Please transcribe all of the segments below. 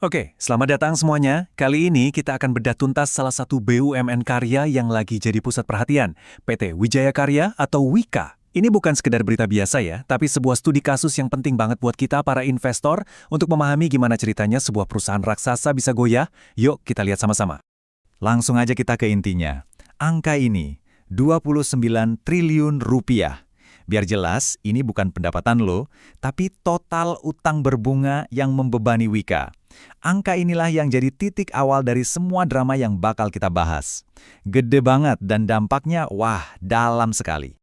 Oke, selamat datang semuanya. Kali ini kita akan bedah tuntas salah satu BUMN karya yang lagi jadi pusat perhatian, PT Wijaya Karya atau Wika. Ini bukan sekedar berita biasa ya, tapi sebuah studi kasus yang penting banget buat kita para investor untuk memahami gimana ceritanya sebuah perusahaan raksasa bisa goyah. Yuk kita lihat sama-sama. Langsung aja kita ke intinya. Angka ini, 29 triliun rupiah. Biar jelas, ini bukan pendapatan lo, tapi total utang berbunga yang membebani Wika. Angka inilah yang jadi titik awal dari semua drama yang bakal kita bahas. Gede banget dan dampaknya, wah, dalam sekali.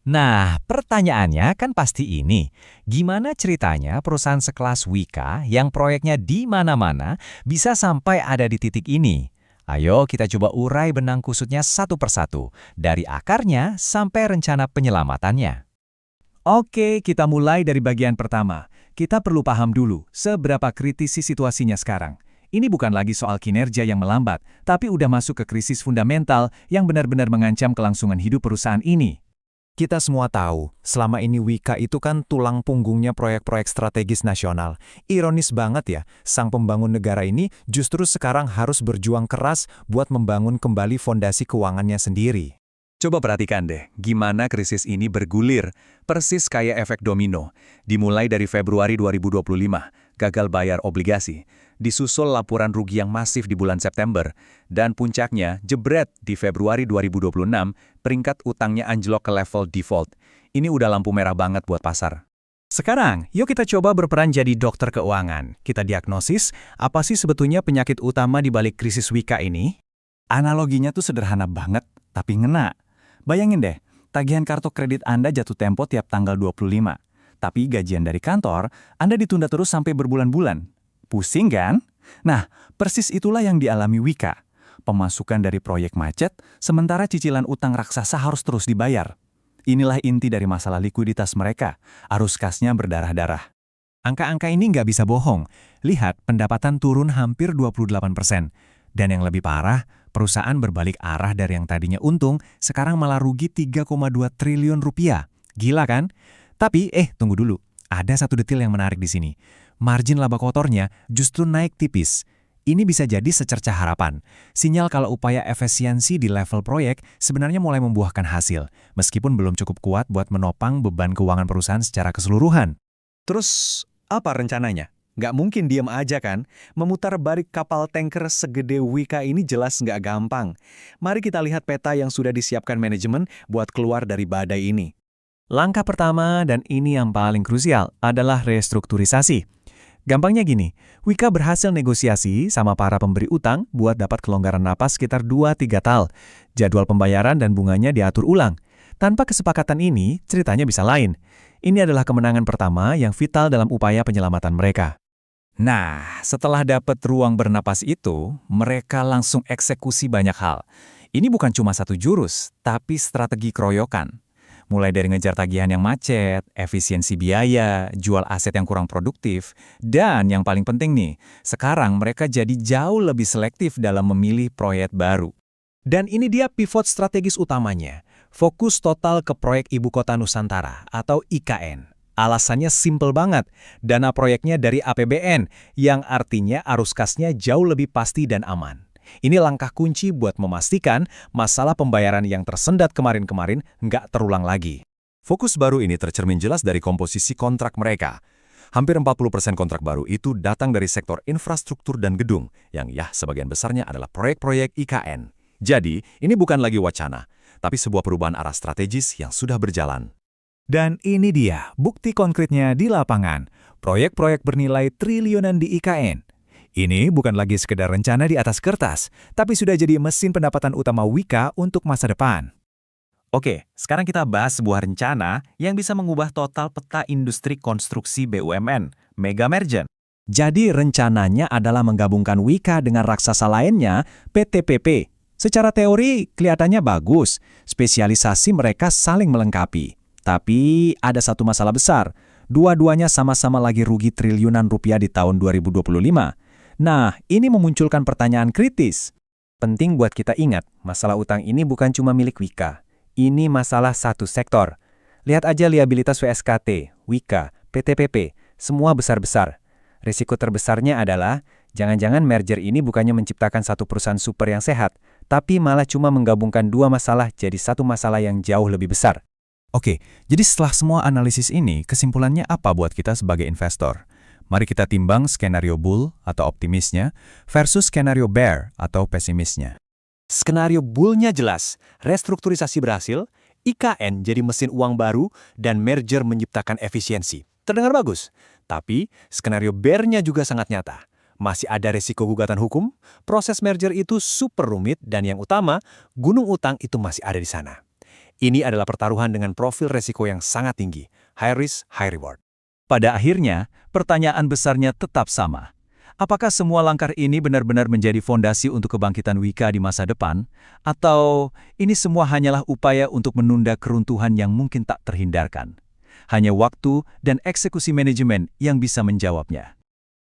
Nah, pertanyaannya kan pasti ini. Gimana ceritanya perusahaan sekelas Wika yang proyeknya di mana-mana bisa sampai ada di titik ini? Ayo kita coba urai benang kusutnya satu persatu, dari akarnya sampai rencana penyelamatannya. Oke, kita mulai dari bagian pertama. Kita perlu paham dulu seberapa kritis situasinya sekarang. Ini bukan lagi soal kinerja yang melambat, tapi udah masuk ke krisis fundamental yang benar-benar mengancam kelangsungan hidup perusahaan ini. Kita semua tahu, selama ini Wika itu kan tulang punggungnya proyek-proyek strategis nasional. Ironis banget ya, sang pembangun negara ini justru sekarang harus berjuang keras buat membangun kembali fondasi keuangannya sendiri. Coba perhatikan deh, gimana krisis ini bergulir, persis kayak efek domino. Dimulai dari Februari 2025, gagal bayar obligasi, disusul laporan rugi yang masif di bulan September, dan puncaknya jebret di Februari 2026, peringkat utangnya anjlok ke level default. Ini udah lampu merah banget buat pasar. Sekarang, yuk kita coba berperan jadi dokter keuangan. Kita diagnosis, apa sih sebetulnya penyakit utama di balik krisis Wika ini? Analoginya tuh sederhana banget, tapi ngena. Bayangin deh, tagihan kartu kredit Anda jatuh tempo tiap tanggal 25. Tapi gajian dari kantor, Anda ditunda terus sampai berbulan-bulan. Pusing kan? Nah, persis itulah yang dialami Wika. Pemasukan dari proyek macet, sementara cicilan utang raksasa harus terus dibayar. Inilah inti dari masalah likuiditas mereka, arus kasnya berdarah-darah. Angka-angka ini nggak bisa bohong. Lihat, pendapatan turun hampir 28%. Dan yang lebih parah, perusahaan berbalik arah dari yang tadinya untung, sekarang malah rugi 3,2 triliun rupiah. Gila kan? Tapi, tunggu dulu. Ada satu detail yang menarik di sini. Margin laba kotornya justru naik tipis. Ini bisa jadi secercah harapan. Sinyal kalau upaya efisiensi di level proyek sebenarnya mulai membuahkan hasil, meskipun belum cukup kuat buat menopang beban keuangan perusahaan secara keseluruhan. Terus, apa rencananya? Nggak mungkin diam aja kan? Memutar balik kapal tanker segede Wika ini jelas nggak gampang. Mari kita lihat peta yang sudah disiapkan manajemen buat keluar dari badai ini. Langkah pertama, dan ini yang paling krusial, adalah restrukturisasi. Gampangnya gini, Wika berhasil negosiasi sama para pemberi utang buat dapat kelonggaran napas sekitar 2-3 tal. Jadwal pembayaran dan bunganya diatur ulang. Tanpa kesepakatan ini, ceritanya bisa lain. Ini adalah kemenangan pertama yang vital dalam upaya penyelamatan mereka. Nah, setelah dapat ruang bernapas itu, mereka langsung eksekusi banyak hal. Ini bukan cuma satu jurus, tapi strategi keroyokan. Mulai dari ngejar tagihan yang macet, efisiensi biaya, jual aset yang kurang produktif, dan yang paling penting nih, sekarang mereka jadi jauh lebih selektif dalam memilih proyek baru. Dan ini dia pivot strategis utamanya, fokus total ke proyek Ibu Kota Nusantara atau IKN. Alasannya simpel banget, dana proyeknya dari APBN, yang artinya arus kasnya jauh lebih pasti dan aman. Ini langkah kunci buat memastikan masalah pembayaran yang tersendat kemarin-kemarin nggak terulang lagi. Fokus baru ini tercermin jelas dari komposisi kontrak mereka. Hampir 40% kontrak baru itu datang dari sektor infrastruktur dan gedung, yang sebagian besarnya adalah proyek-proyek IKN. Jadi, ini bukan lagi wacana, tapi sebuah perubahan arah strategis yang sudah berjalan. Dan ini dia, bukti konkretnya di lapangan. Proyek-proyek bernilai triliunan di IKN. Ini bukan lagi sekedar rencana di atas kertas, tapi sudah jadi mesin pendapatan utama Wika untuk masa depan. Oke, sekarang kita bahas sebuah rencana yang bisa mengubah total peta industri konstruksi BUMN, Mega Merger. Jadi rencananya adalah menggabungkan Wika dengan raksasa lainnya, PT PP. Secara teori kelihatannya bagus, spesialisasi mereka saling melengkapi. Tapi ada satu masalah besar, dua-duanya sama-sama lagi rugi triliunan rupiah di tahun 2025. Nah, ini memunculkan pertanyaan kritis. Penting buat kita ingat, masalah utang ini bukan cuma milik Wika. Ini masalah satu sektor. Lihat aja liabilitas WSKT, Wika, PT PP, semua besar-besar. Risiko terbesarnya adalah Jangan-jangan merger ini bukannya menciptakan satu perusahaan super yang sehat, tapi malah cuma menggabungkan dua masalah jadi satu masalah yang jauh lebih besar. Oke, jadi setelah semua analisis ini, kesimpulannya apa buat kita sebagai investor? Mari kita timbang skenario bull atau optimisnya versus skenario bear atau pesimisnya. Skenario bull-nya jelas, restrukturisasi berhasil, IKN jadi mesin uang baru, dan merger menciptakan efisiensi. Terdengar bagus, tapi skenario bear-nya juga sangat nyata. Masih ada resiko gugatan hukum, proses merger itu super rumit, dan yang utama, gunung utang itu masih ada di sana. Ini adalah pertaruhan dengan profil resiko yang sangat tinggi, high risk, high reward. Pada akhirnya, pertanyaan besarnya tetap sama. Apakah semua langkah ini benar-benar menjadi fondasi untuk kebangkitan Wika di masa depan? Atau ini semua hanyalah upaya untuk menunda keruntuhan yang mungkin tak terhindarkan? Hanya waktu dan eksekusi manajemen yang bisa menjawabnya.